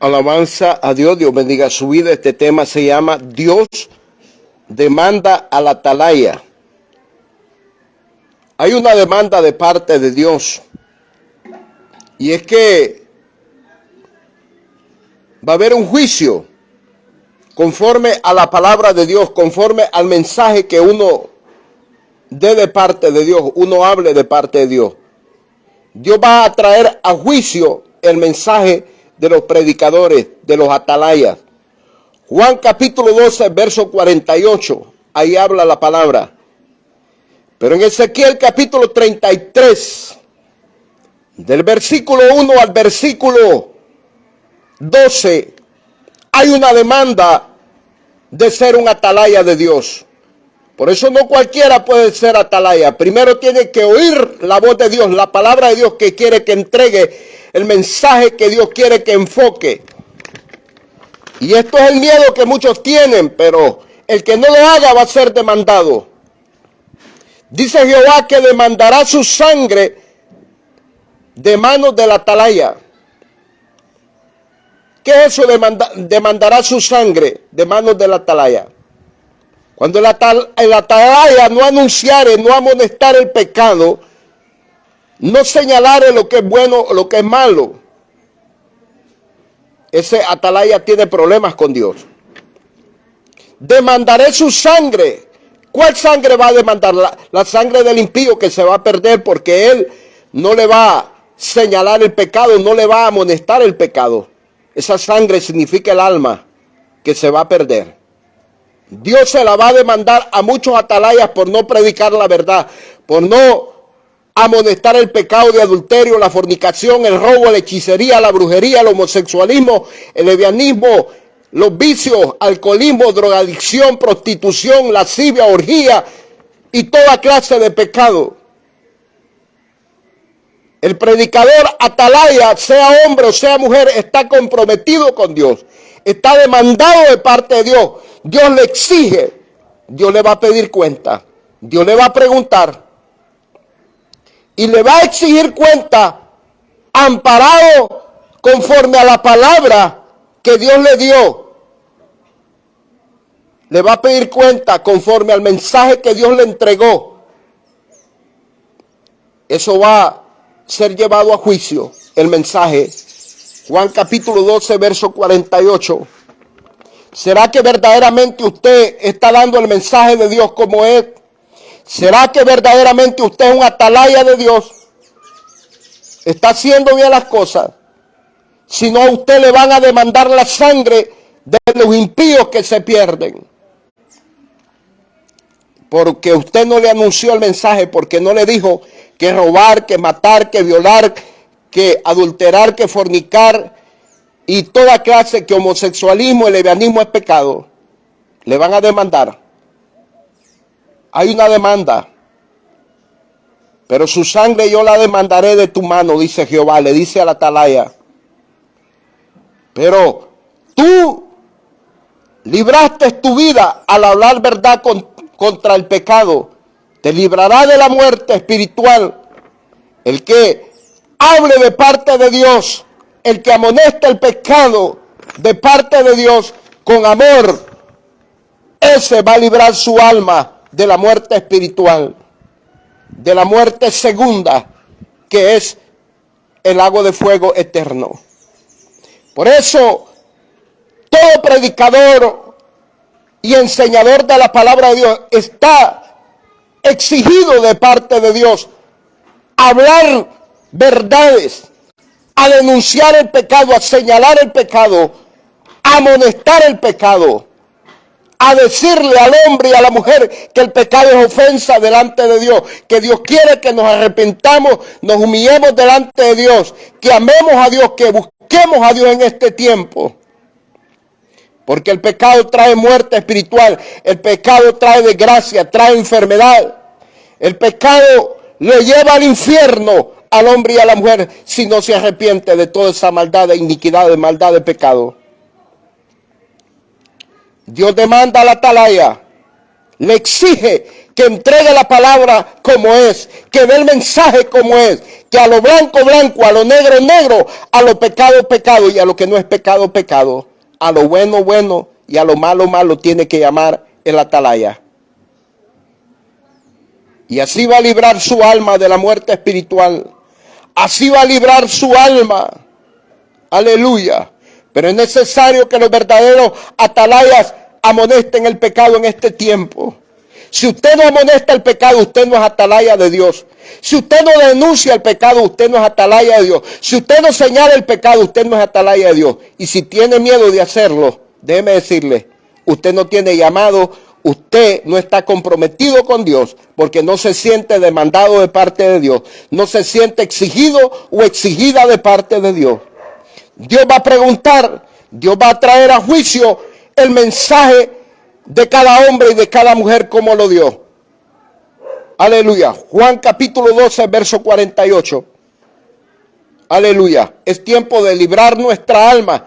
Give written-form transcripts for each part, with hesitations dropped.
Alabanza a Dios, Dios bendiga su vida. Este tema se llama Dios demanda a la atalaya. Hay una demanda de parte de Dios, y es que va a haber un juicio conforme a la palabra de Dios, conforme al mensaje que uno dé de parte de Dios, uno hable de parte de Dios. Dios va a traer a juicio el mensaje de los predicadores, de los atalayas. Juan capítulo 12, verso 48, ahí habla la palabra. Pero en Ezequiel capítulo 33, del versículo 1 al versículo 12, hay una demanda de ser un atalaya de Dios. Por eso no cualquiera puede ser atalaya. Primero tiene que oír la voz de Dios, la palabra de Dios que quiere que entregue, el mensaje que Dios quiere que enfoque. Y esto es el miedo que muchos tienen, pero el que no lo haga va a ser demandado. Dice Jehová que demandará su sangre de manos del atalaya. ¿Qué es eso? Demandará su sangre de manos del atalaya. Cuando el atalaya no anunciare, no amonestar el pecado, no señalare lo que es bueno o lo que es malo, ese atalaya tiene problemas con Dios. Demandaré su sangre. ¿Cuál sangre va a demandar? La sangre del impío, que se va a perder porque él no le va a señalar el pecado, no le va a amonestar el pecado. Esa sangre significa el alma que se va a perder. Dios se la va a demandar a muchos atalayas por no predicar la verdad, por no amonestar el pecado de adulterio, la fornicación, el robo, la hechicería, la brujería, el homosexualismo, el lesbianismo, los vicios, alcoholismo, drogadicción, prostitución, lascivia, orgía y toda clase de pecado. El predicador atalaya, sea hombre o sea mujer, está comprometido con Dios, está demandado de parte de Dios. Dios le exige, Dios le va a pedir cuenta, Dios le va a preguntar y le va a exigir cuenta amparado conforme a la palabra que Dios le dio. Le va a pedir cuenta conforme al mensaje que Dios le entregó. Eso va a ser llevado a juicio, el mensaje. Juan capítulo 12, verso 48. ¿Será que verdaderamente usted está dando el mensaje de Dios como es? ¿Será que verdaderamente usted es un atalaya de Dios? ¿Está haciendo bien las cosas? Si no, a usted le van a demandar la sangre de los impíos que se pierden. Porque usted no le anunció el mensaje, porque no le dijo que robar, que matar, que violar, que adulterar, que fornicar y toda clase, que homosexualismo, el lesbianismo es pecado. Le van a demandar. Hay una demanda. Pero su sangre yo la demandaré de tu mano, dice Jehová, le dice a la atalaya. Pero tú libraste tu vida al hablar verdad contra el pecado. Te librará de la muerte espiritual. El que hable de parte de Dios, el que amonesta el pecado de parte de Dios con amor, ese va a librar su alma de la muerte espiritual, de la muerte segunda, que es el lago de fuego eterno. Por eso, todo predicador y enseñador de la palabra de Dios está exigido de parte de Dios a hablar verdades, a denunciar el pecado, a señalar el pecado, a amonestar el pecado, a decirle al hombre y a la mujer que el pecado es ofensa delante de Dios, que Dios quiere que nos arrepentamos, nos humillemos delante de Dios, que amemos a Dios, que busquemos a Dios en este tiempo. Porque el pecado trae muerte espiritual, el pecado trae desgracia, trae enfermedad. El pecado le lleva al infierno al hombre y a la mujer si no se arrepiente de toda esa maldad, de iniquidad, de maldad, de pecado. Dios demanda a la atalaya, le exige que entregue la palabra como es, que dé el mensaje como es, que a lo blanco, blanco, a lo negro, negro, a lo pecado, pecado, y a lo que no es pecado, pecado, a lo bueno, bueno, y a lo malo, malo, tiene que llamar el atalaya. Y así va a librar su alma de la muerte espiritual. Así va a librar su alma. Aleluya. Pero es necesario que los verdaderos atalayas amonesten el pecado en este tiempo. Si usted no amonesta el pecado, usted no es atalaya de Dios. Si usted no denuncia el pecado, usted no es atalaya de Dios. Si usted no señala el pecado, usted no es atalaya de Dios. Y si tiene miedo de hacerlo, déjeme decirle, usted no tiene llamado, usted no está comprometido con Dios, porque no se siente demandado de parte de Dios. No se siente exigido o exigida de parte de Dios. Dios va a preguntar, Dios va a traer a juicio el mensaje de cada hombre y de cada mujer como lo dio. Aleluya. Juan capítulo 12, verso 48. Aleluya. Es tiempo de librar nuestra alma,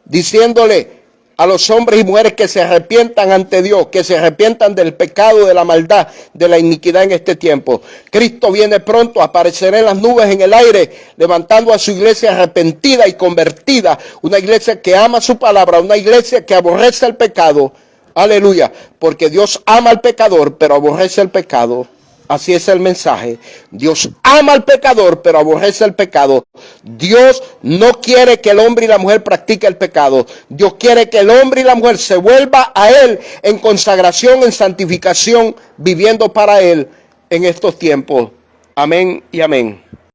diciéndole a los hombres y mujeres que se arrepientan ante Dios, que se arrepientan del pecado, de la maldad, de la iniquidad en este tiempo. Cristo viene pronto, aparecerá en las nubes en el aire, levantando a su iglesia arrepentida y convertida, una iglesia que ama su palabra, una iglesia que aborrece el pecado. Aleluya, porque Dios ama al pecador, pero aborrece el pecado. Así es el mensaje. Dios ama al pecador, pero aborrece el pecado. Dios no quiere que el hombre y la mujer practiquen el pecado. Dios quiere que el hombre y la mujer se vuelva a Él en consagración, en santificación, viviendo para Él en estos tiempos. Amén y amén.